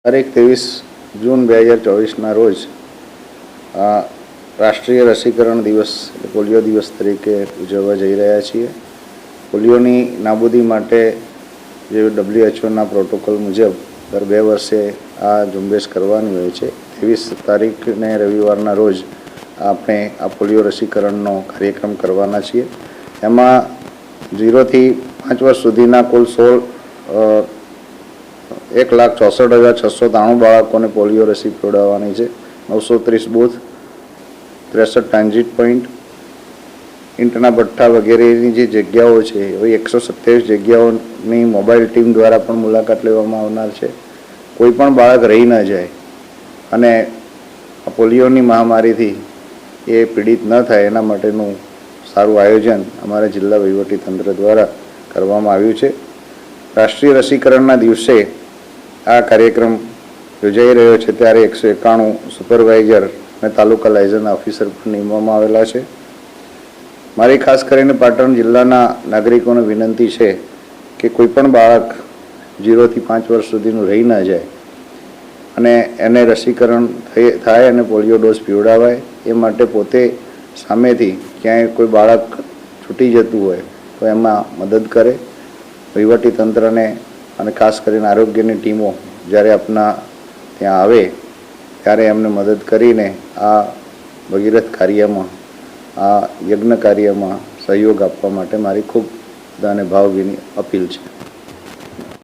તારીખ 23 જૂન 2024ના રોજ રાષ્ટ્રીય રસીકરણ દિવસ પોલિયો દિવસ તરીકે ઉજવવા જઈ રહ્યા છીએ. પોલિયોની નાબૂદી માટે જે WHO પ્રોટોકોલ મુજબ દર 2 વર્ષે આ ઝુંબેશ કરવાની હોય છે. 23 તારીખને રવિવારના રોજ આપણે આ પોલિયો રસીકરણનો કાર્યક્રમ કરવાના છીએ. એમાં 0 થી 5 વર્ષ સુધીના કુલ 1,64,693 બાળકોને પોલિયો રસી પીવડાવવાની છે. 930 બૂથ, 63 ટ્રાન્ઝિટ પોઈન્ટ, ઈંટના ભઠ્ઠા વગેરેની જે જગ્યાઓ છે એવી 127 જગ્યાઓની મોબાઈલ ટીમ દ્વારા પણ મુલાકાત લેવામાં આવનાર છે. કોઈ પણ બાળક રહી ન જાય અને આ પોલિયોની મહામારીથી એ પીડિત ન થાય એના માટેનું સારું આયોજન અમારા જિલ્લા વહીવટીતંત્ર દ્વારા કરવામાં આવ્યું છે. રાષ્ટ્રીય રસીકરણના દિવસે આ કાર્યક્રમ યોજાઈ રહ્યો છે ત્યારે 191 સુપરવાઇઝર અને તાલુકા લાયઝન ઓફિસર પણ નિમવામાં આવેલા છે. મારી ખાસ કરીને પાટણ જિલ્લાના નાગરિકોને વિનંતી છે કે કોઈ પણ બાળક 0 થી 5 વર્ષ સુધીનું રહી ન જાય અને એને રસીકરણ થાય અને પોલિયો ડોઝ પીવડાવાય એ માટે પોતે સામેથી ક્યાંય કોઈ બાળક છૂટી જતું હોય તો એમાં મદદ કરે. વહીવટીતંત્રને અને ખાસ કરીને આરોગ્યની ટીમો જ્યારે આપના ત્યાં આવે ત્યારે એમને મદદ કરીને આ ભગીરથ કાર્યમાં, આ યજ્ઞ કાર્યમાં સહયોગ આપવા માટે મારી ખૂબ બધાને ભાવભીની અપીલ છે.